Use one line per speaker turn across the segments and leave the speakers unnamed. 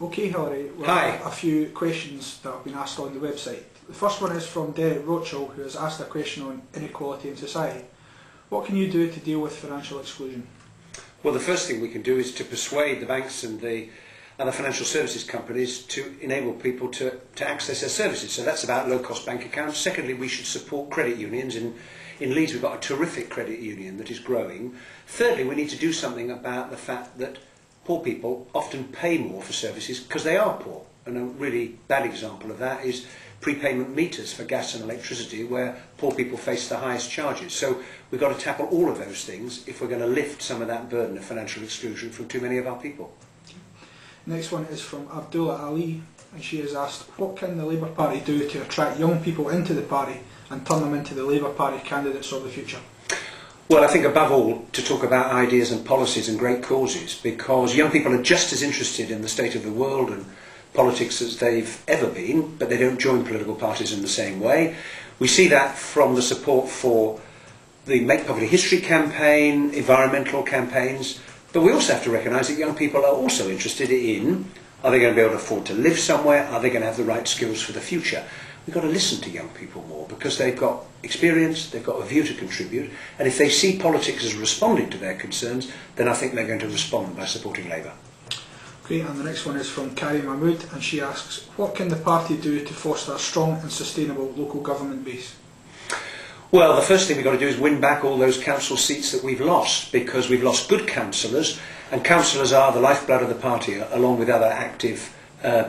Okay, Hilary, we
Hi.
have a few questions that have been asked on the website. The first one is from Derek Rochell, who has asked a question on inequality in society. What can you do to deal with financial exclusion?
Well, the first thing we can do is to persuade the banks and the other financial services companies to enable people to access their services. So that's about low-cost bank accounts. Secondly, we should support credit unions. In Leeds, we've got a terrific credit union that is growing. Thirdly, we need to do something about the fact that poor people often pay more for services because they are poor. And a really bad example of that is prepayment meters for gas and electricity, where poor people face the highest charges. So we've got to tackle all of those things if we're going to lift some of that burden of financial exclusion from too many of our people.
Next one is from Abdullah Ali, and she has asked, what can the Labour Party do to attract young people into the party and turn them into the Labour Party candidates of the future?
Well, I think above all to talk about ideas and policies and great causes, because young people are just as interested in the state of the world and politics as they've ever been, but they don't join political parties in the same way. We see that from the support for the Make Poverty History campaign, environmental campaigns, but we also have to recognise that young people are also interested in, are they going to be able to afford to live somewhere, are they going to have the right skills for the future? We've got to listen to young people more because they've got experience, they've got a view to contribute, and if they see politics as responding to their concerns, then I think they're going to respond by supporting Labour.
Okay, and the next one is from Carrie Mahmood, and she asks, what can the party do to foster a strong and sustainable local government base?
Well, the first thing we've got to do is win back all those council seats that we've lost, because we've lost good councillors, and councillors are the lifeblood of the party, along with other active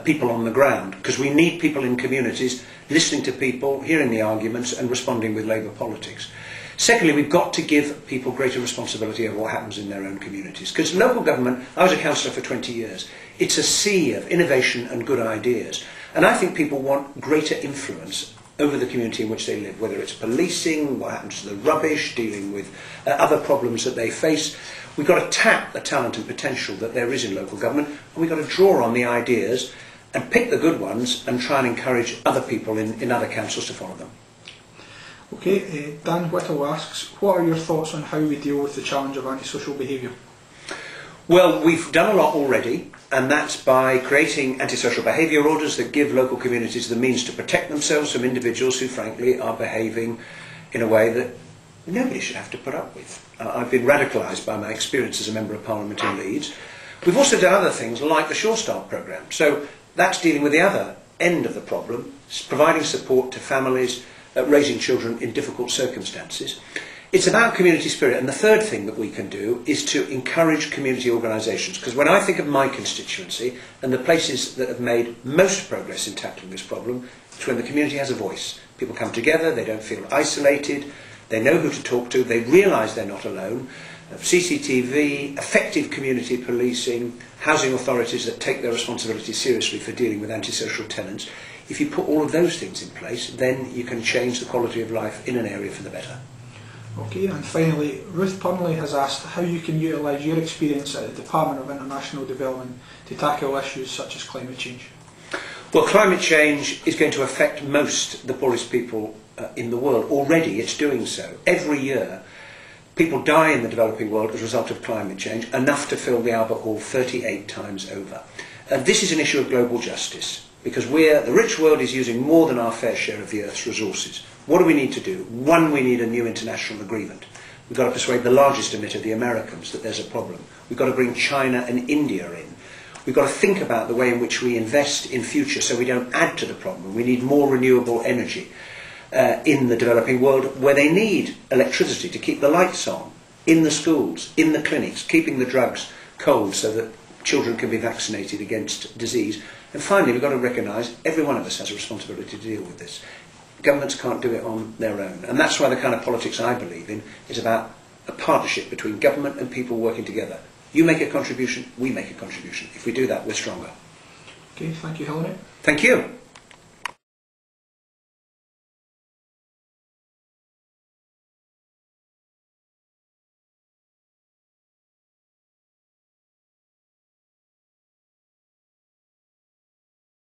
people on the ground, because we need people in communities listening to people, hearing the arguments and responding with Labour politics. Secondly, we've got to give people greater responsibility over what happens in their own communities, because local government, I was a councillor for 20 years, it's a sea of innovation and good ideas, and I think people want greater influence over the community in which they live, whether it's policing, what happens to the rubbish, dealing with other problems that they face. We've got to tap the talent and potential that there is in local government, and we've got to draw on the ideas and pick the good ones and try and encourage other people in other councils to follow them.
Okay, Dan Whittle asks, what are your thoughts on how we deal with the challenge of antisocial behaviour?
Well, we've done a lot already, and that's by creating antisocial behaviour orders that give local communities the means to protect themselves from individuals who frankly are behaving in a way that nobody should have to put up with. I've been radicalised by my experience as a Member of Parliament in Leeds. We've also done other things like the Sure Start programme. So that's dealing with the other end of the problem, providing support to families, raising children in difficult circumstances. It's about community spirit, and the third thing that we can do is to encourage community organisations, because when I think of my constituency and the places that have made most progress in tackling this problem, it's when the community has a voice. People come together, they don't feel isolated, they know who to talk to, they realise they're not alone. CCTV, effective community policing, housing authorities that take their responsibility seriously for dealing with antisocial tenants. If you put all of those things in place, then you can change the quality of life in an area for the better.
Okay, and finally, Ruth Purnley has asked how you can utilise your experience at the Department of International Development to tackle issues such as climate change.
Well, climate change is going to affect most the poorest people in the world. Already it's doing so. Every year people die in the developing world as a result of climate change, enough to fill the Albert Hall 38 times over. This is an issue of global justice, because the rich world is using more than our fair share of the Earth's resources. What do we need to do? One, we need a new international agreement. We've got to persuade the largest emitter, the Americans, that there's a problem. We've got to bring China and India in. We've got to think about the way in which we invest in future so we don't add to the problem. We need more renewable energy in the developing world, where they need electricity to keep the lights on, in the schools, in the clinics, keeping the drugs cold so that children can be vaccinated against disease. And finally, we've got to recognise every one of us has a responsibility to deal with this. Governments can't do it on their own, and that's why the kind of politics I believe in is about a partnership between government and people working together. You make a contribution, we make a contribution. If we do that, we're stronger.
Okay, thank you, Hilary.
Thank you.